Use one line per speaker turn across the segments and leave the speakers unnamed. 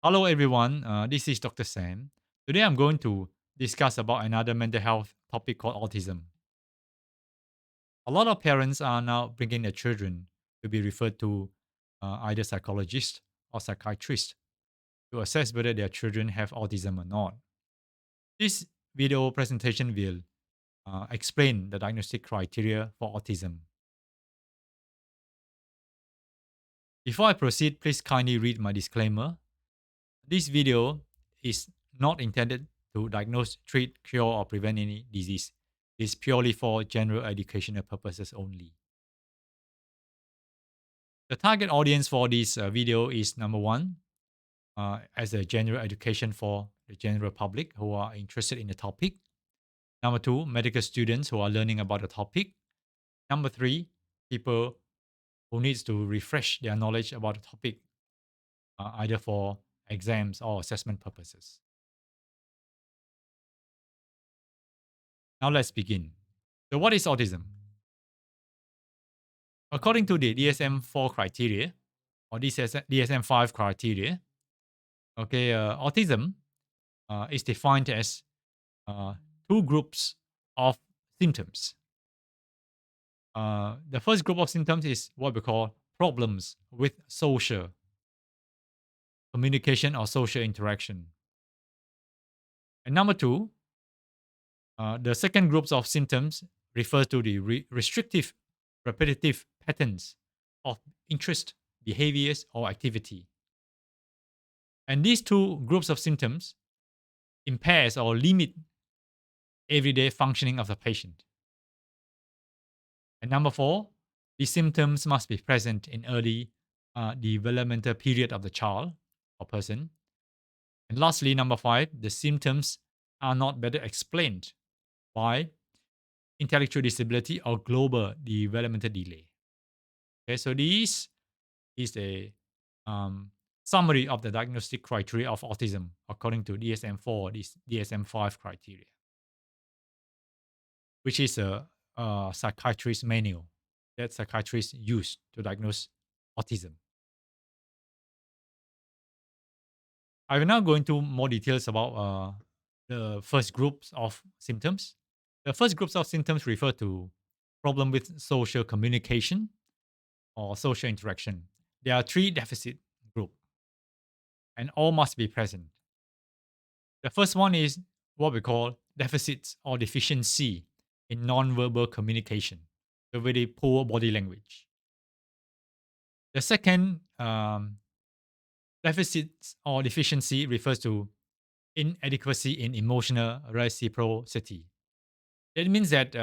Hello everyone, this is Dr. Sam. Today I'm going to discuss about another mental health topic called autism. A lot of parents are now bringing their children to be referred to either psychologist or psychiatrist to assess whether their children have autism or not. This video presentation will explain the diagnostic criteria for autism. Before I proceed, please kindly read my disclaimer. This video is not intended to diagnose, treat, cure, or prevent any disease. It is purely for general educational purposes only. The target audience for this video is number one, as a general education for the general public who are interested in the topic. Number two, medical students who are learning about the topic. Number three, people who needs to refresh their knowledge about the topic, either for exams or assessment purposes. Now let's begin. So what is autism? According to the DSM-4 criteria or DSM-5 criteria, okay, autism is defined as two groups of symptoms. The first group of symptoms is what we call problems with social communication or social interaction. And number two, the second groups of symptoms refers to the restrictive, repetitive patterns of interest, behaviors, or activity. And these two groups of symptoms impairs or limit everyday functioning of the patient. And number four, the symptoms must be present in early developmental period of the child or person. And lastly, number five, the symptoms are not better explained by intellectual disability or global developmental delay. Okay, so this is a summary of the diagnostic criteria of autism according to DSM-4, this DSM-5 criteria, which is a psychiatrist manual that psychiatrists use to diagnose autism. I will now go into more details about the first groups of symptoms. The first groups of symptoms refer to problem with social communication or social interaction. There are three deficit group, and all must be present. The first one is what we call deficits or deficiency in non-verbal communication, so very poor body language. The second deficits or deficiency refers to inadequacy in emotional reciprocity. That means that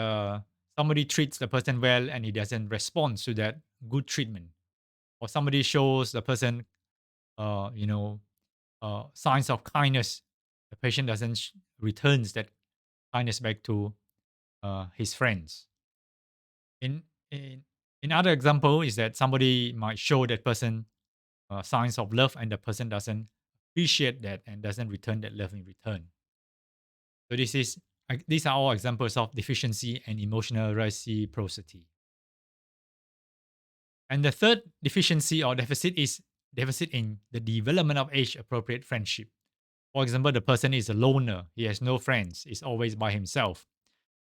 somebody treats the person well and he doesn't respond to that good treatment, or somebody shows the person, signs of kindness. The patient doesn't returns that kindness back to his friends. In in in other example is that somebody might show that person signs of love and the person doesn't appreciate that and doesn't return that love in return. So these are all examples of deficiency and emotional reciprocity. And the third deficiency or deficit is deficit in the development of age appropriate friendship. For example, the person is a loner, he has no friends, is always by himself,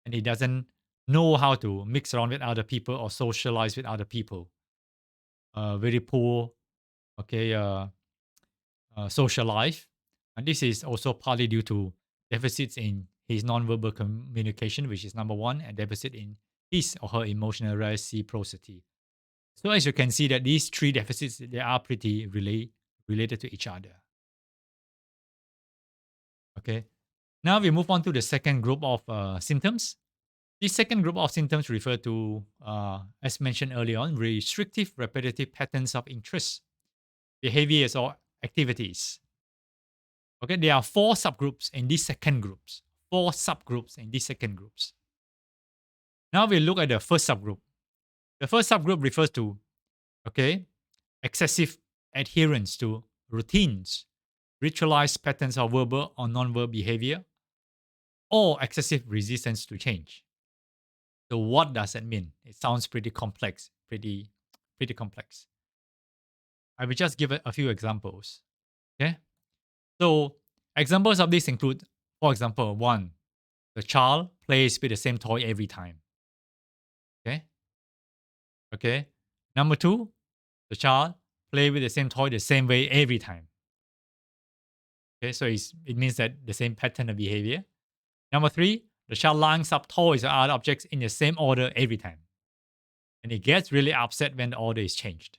and he doesn't know how to mix around with other people or socialize with other people. Very poor, okay, social life. And this is also partly due to deficits in his nonverbal communication, which is number one, and deficit in his or her emotional reciprocity. So as you can see that these three deficits, they are pretty related to each other. Okay. Now we move on to the second group of symptoms. This second group of symptoms refer to, as mentioned earlier on, restrictive repetitive patterns of interest, behaviors, or activities. Okay, there are four subgroups in these second groups. Four subgroups in these second groups. Now we look at the first subgroup. The first subgroup refers to, okay, excessive adherence to routines, ritualized patterns of verbal or non-verbal behavior, or excessive resistance to change. So what does that mean? It sounds pretty complex, pretty complex. I will just give a few examples. Okay. So examples of this include, for example, one, the child plays with the same toy every time. Okay. Okay. Number two, the child play with the same toy the same way every time. Okay. So it means that the same pattern of behavior. Number three, the child lines up toys or other objects in the same order every time. And it gets really upset when the order is changed.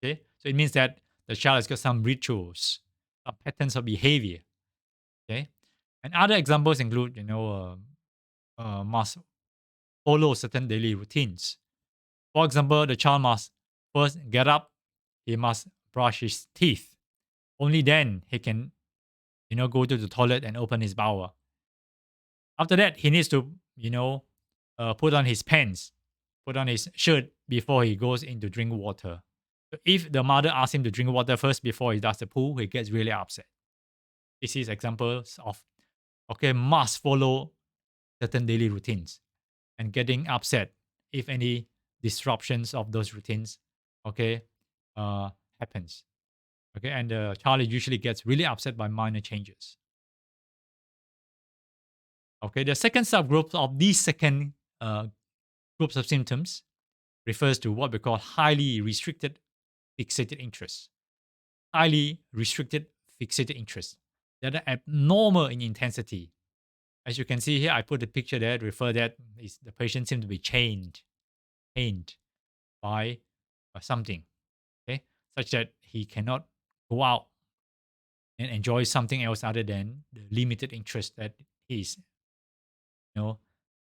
Okay. So it means that the child has got some rituals, some patterns of behavior. Okay. And other examples include, must follow certain daily routines. For example, the child must first get up, he must brush his teeth. Only then he can, go to the toilet and open his bowel. After that, he needs to, put on his pants, put on his shirt before he goes in to drink water. So if the mother asks him to drink water first before he does the poo, he gets really upset. This is examples of, must follow certain daily routines and getting upset if any disruptions of those routines, okay, happens. Okay, and the child usually gets really upset by minor changes. Okay, the second subgroup of these second groups of symptoms refers to what we call highly restricted fixated interests. Highly restricted fixated interests that are abnormal in intensity. As you can see here, I put a picture there to refer that the patient seems to be chained by something, okay, such that he cannot go out and enjoy something else other than the limited interest that he's,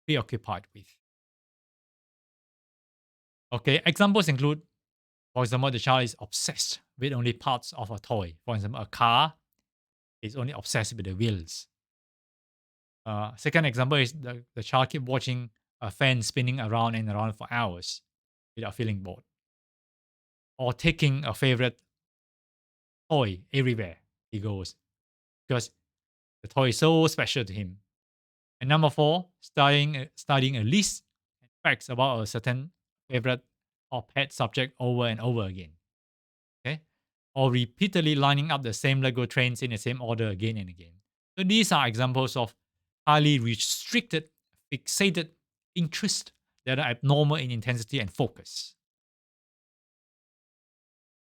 preoccupied with. Okay, examples include, for example, the child is obsessed with only parts of a toy. For example, a car is only obsessed with the wheels. Second example is the child keep watching a fan spinning around and around for hours without feeling bored. Or taking a favorite toy everywhere he goes because the toy is so special to him. And number four, studying a list and facts about a certain favorite or pet subject over and over again. Okay, or repeatedly lining up the same Lego trains in the same order again and again. So these are examples of highly restricted, fixated interest that are abnormal in intensity and focus.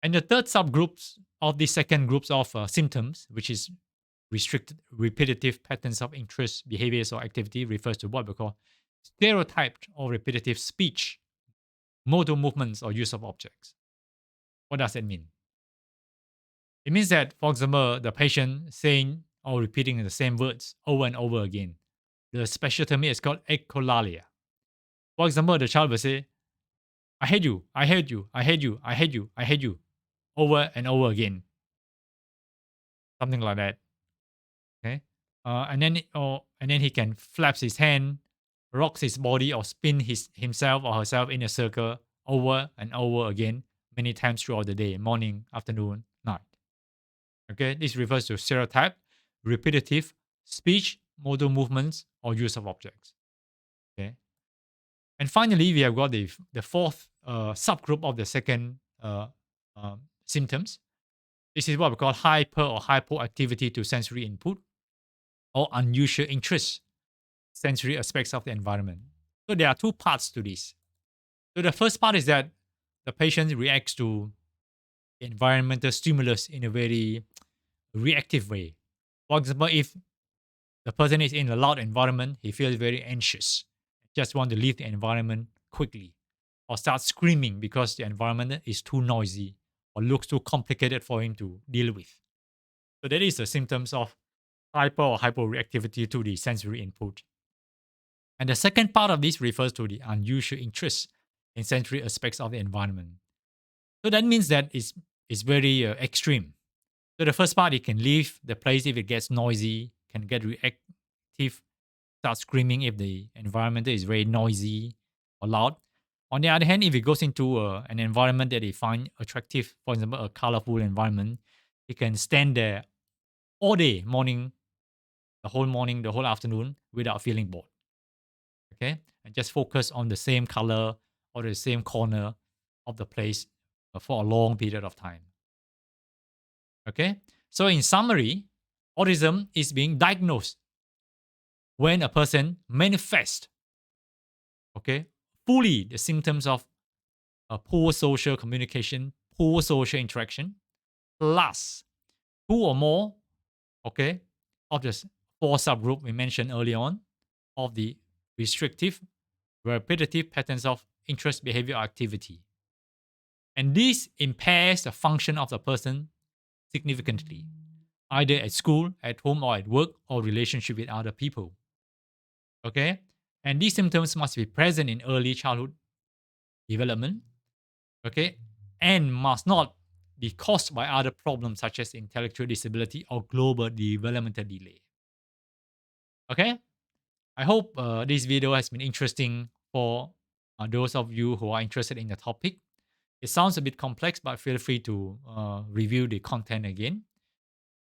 And the third subgroups of the second groups of symptoms, which is restricted repetitive patterns of interest, behaviors, or activity, refers to what we call stereotyped or repetitive speech, motor movements, or use of objects. What does that mean? It means that, for example, the patient saying or repeating the same words over and over again. The special term is called echolalia. For example, the child will say, I hate you, I hate you, I hate you, I hate you, I hate you, over and over again. Something like that. Okay. And then he can flaps his hand, rocks his body, or spin himself or herself in a circle over and over again many times throughout the day, morning, afternoon, night. Okay, this refers to stereotype, repetitive speech, motor movements, or use of objects. Okay, and finally, we have got the fourth subgroup of the second symptoms. This is what we call hyper or hypoactivity to sensory input or unusual interest, sensory aspects of the environment. So there are two parts to this. So the first part is that the patient reacts to environmental stimulus in a very reactive way. For example, if the person is in a loud environment, he feels very anxious, just want to leave the environment quickly, or start screaming because the environment is too noisy or looks too complicated for him to deal with. So that is the symptoms of hyper or hyporeactivity to the sensory input. And the second part of this refers to the unusual interest in sensory aspects of the environment. So that means that it's very extreme. So the first part, it can leave the place if it gets noisy, can get reactive, start screaming if the environment is very noisy or loud. On the other hand, if it goes into an environment that they find attractive, for example, a colorful environment, it can stand there all day, morning, the whole afternoon without feeling bored. Okay, and just focus on the same color or the same corner of the place for a long period of time. Okay, so in summary, Autism is being diagnosed when a person manifests, okay, fully the symptoms of poor social communication, poor social interaction, plus two or more, okay, of the four subgroup we mentioned earlier on of the restrictive, repetitive patterns of interest, behavior, activity. And this impairs the function of the person significantly, either at school, at home, or at work, or relationship with other people. Okay? And these symptoms must be present in early childhood development, okay, and must not be caused by other problems such as intellectual disability or global developmental delay. Okay? I hope this video has been interesting for those of you who are interested in the topic. It sounds a bit complex, but feel free to review the content again.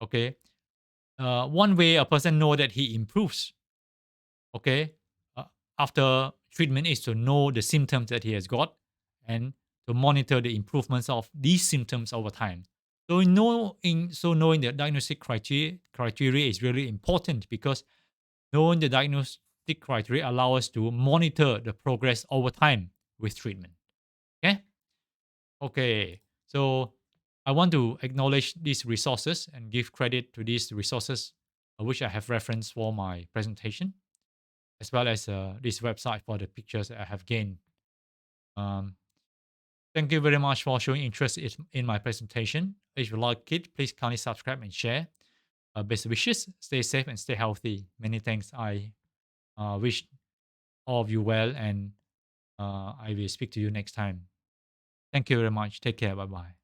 Okay. One way a person know that he improves, okay, uh, after treatment is to know the symptoms that he has got and to monitor the improvements of these symptoms over time. So knowing the diagnostic criteria is really important because knowing the diagnostic criteria allow us to monitor the progress over time with treatment. Okay. Okay. So I want to acknowledge these resources and give credit to these resources, which I have referenced for my presentation, as well as this website for the pictures that I have gained. Um, Thank you very much for showing interest in my presentation. If you like it, please kindly subscribe and share. Best wishes, stay safe and stay healthy. Many thanks. I wish all of you well, and I will speak to you next time. Thank you very much. Take care. Bye bye.